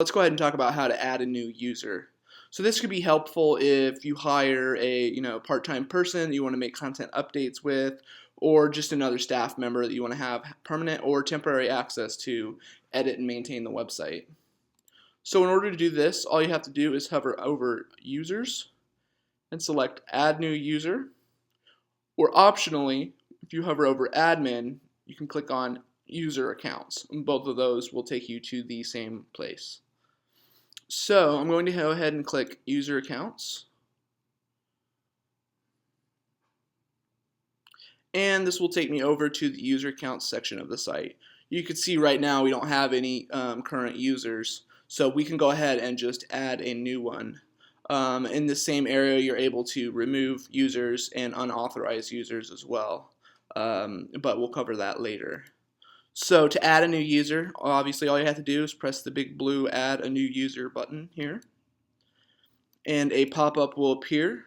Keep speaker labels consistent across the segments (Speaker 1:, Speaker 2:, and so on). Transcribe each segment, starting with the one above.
Speaker 1: let's go ahead and talk about how to add a new user. So this could be helpful if you hire a part-time person that you want to make content updates with, or just another staff member that you want to have permanent or temporary access to edit and maintain the website. So in order to do this, all you have to do is hover over Users and select Add New User, or optionally, if you hover over Admin, you can click on User Accounts, and both of those will take you to the same place. So I'm going to go ahead and click User Accounts. And this will take me over to the User Accounts section of the site. You can see right now we don't have any current users, so we can go ahead and just add a new one. In the same area, you're able to remove users and unauthorized users as well, but we'll cover that later. So to add a new user, obviously all you have to do is press the big blue Add a New User button here, and a pop-up will appear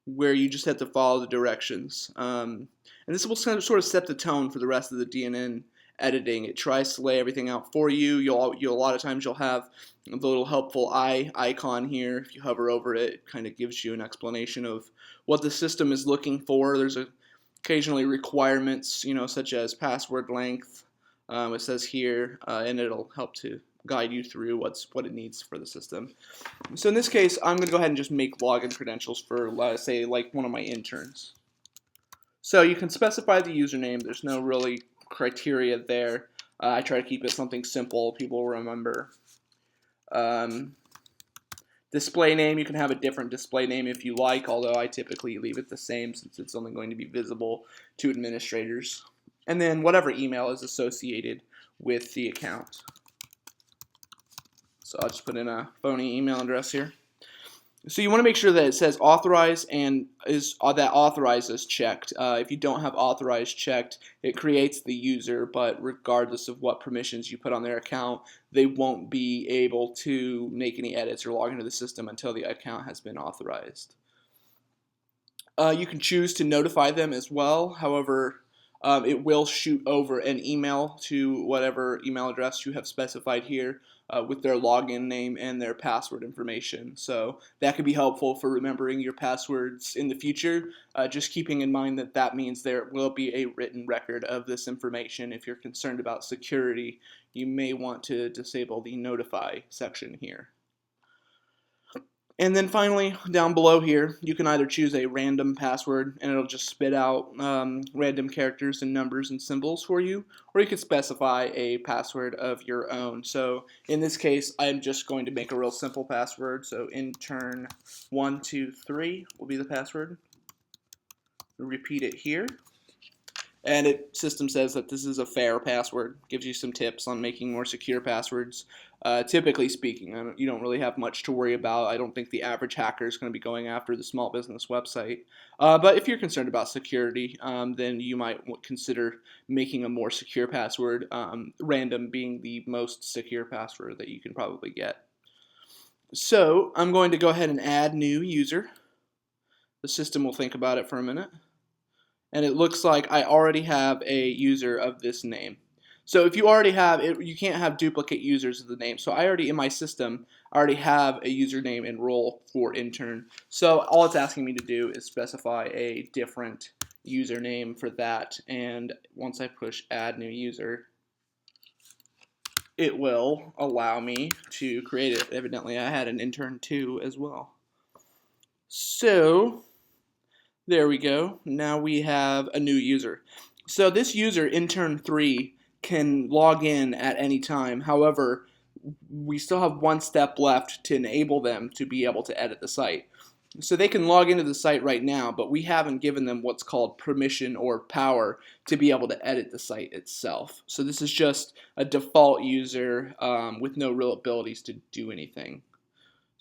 Speaker 1: where you just have to follow the directions. And this will sort of set the tone for the rest of the DNN editing. It tries to lay everything out for you. A lot of times you'll have the little helpful eye icon here. If you hover over it, it kind of gives you an explanation of what the system is looking for. There's occasionally requirements, such as password length. It says here, and it'll help to guide you through what it needs for the system. So in this case, I'm going to go ahead and just make login credentials for, say, like one of my interns. So you can specify the username. There's no really criteria there. I try to keep it something simple people will remember. Display name, you can have a different display name if you like, although I typically leave it the same since it's only going to be visible to administrators. And then whatever email is associated with the account. So I'll just put in a phony email address here. So you want to make sure that it says authorize and that authorize is checked. If you don't have authorized checked, it creates the user, but regardless of what permissions you put on their account, they won't be able to make any edits or log into the system until the account has been authorized. You can choose to notify them as well. However, it will shoot over an email to whatever email address you have specified here with their login name and their password information. So that could be helpful for remembering your passwords in the future. Just keeping in mind that that means there will be a written record of this information. If you're concerned about security, you may want to disable the notify section here. And then finally, down below here, you can either choose a random password and it'll just spit out random characters and numbers and symbols for you, or you could specify a password of your own. So in this case, I'm just going to make a real simple password. So intern123 will be the password. Repeat it here. And system says that this is a fair password. Gives you some tips on making more secure passwords. Typically speaking, you don't really have much to worry about. I don't think the average hacker is going to be going after the small business website. But if you're concerned about security, then you might consider making a more secure password, random being the most secure password that you can probably get. So I'm going to go ahead and add new user. The system will think about it for a minute. And it looks like I already have a user of this name. So if you already have it, you can't have duplicate users of the name. So I already, in my system, I already have a username and role for intern. So all it's asking me to do is specify a different username for that. And once I push add new user, it will allow me to create it. Evidently, I had an intern 2 as well. So there we go. Now we have a new user. So this user, intern3, can log in at any time. However, we still have one step left to enable them to be able to edit the site. So they can log into the site right now, but we haven't given them what's called permission or power to be able to edit the site itself. So this is just a default user with no real abilities to do anything.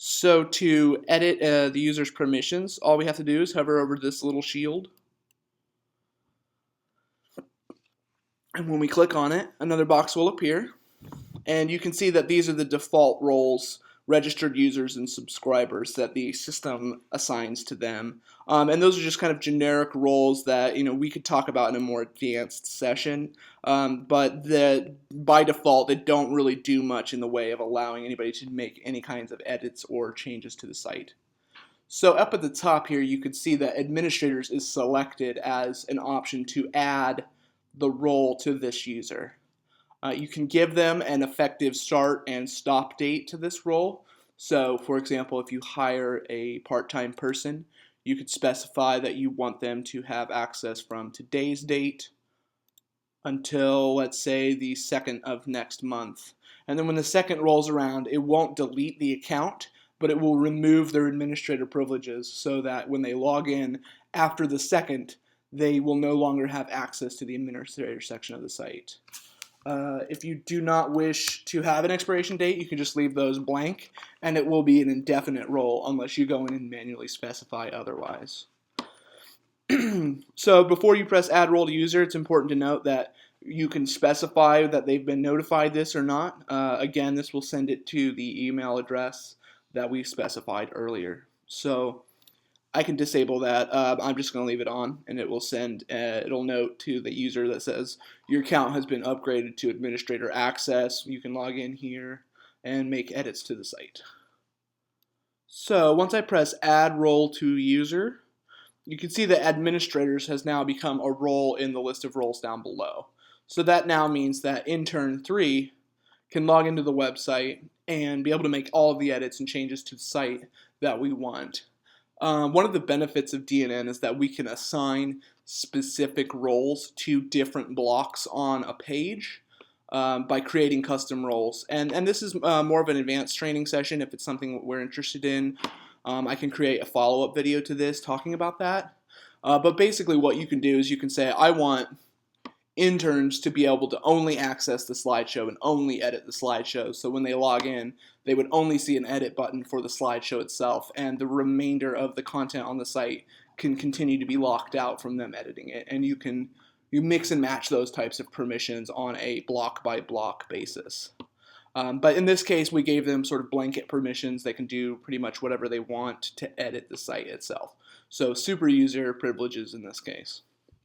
Speaker 1: So to edit the user's permissions, all we have to do is hover over this little shield. And when we click on it, another box will appear. And you can see that these are the default roles registered users and subscribers that the system assigns to them. And those are just kind of generic roles that we could talk about in a more advanced session, but by default they don't really do much in the way of allowing anybody to make any kinds of edits or changes to the site. So up at the top here, you can see that administrators is selected as an option to add the role to this user. You can give them an effective start and stop date to this role. So for example, if you hire a part-time person, you could specify that you want them to have access from today's date until, let's say, the 2nd of next month. And then when the 2nd rolls around, it won't delete the account, but it will remove their administrator privileges so that when they log in after the 2nd, they will no longer have access to the administrator section of the site. If you do not wish to have an expiration date, you can just leave those blank, and it will be an indefinite role unless you go in and manually specify otherwise. So before you press add role to user, it's important to note that you can specify that they've been notified this or not. Again, this will send it to the email address that we specified earlier. So I can disable that. I'm just going to leave it on, and it will send, it'll note to the user that says your account has been upgraded to administrator access. You can log in here and make edits to the site. So once I press add role to user, you can see that administrators has now become a role in the list of roles down below. So that now means that intern 3 can log into the website and be able to make all of the edits and changes to the site that we want. One of the benefits of DNN is that we can assign specific roles to different blocks on a page by creating custom roles. And this is more of an advanced training session if it's something we're interested in. I can create a follow-up video to this talking about that. But basically what you can do is you can say, I want interns to be able to only access the slideshow and only edit the slideshow. So when they log in, they would only see an edit button for the slideshow itself, and the remainder of the content on the site can continue to be locked out from them editing it. And you mix and match those types of permissions on a block by block basis. But in this case, we gave them sort of blanket permissions. They can do pretty much whatever they want to edit the site itself. So super user privileges in this case.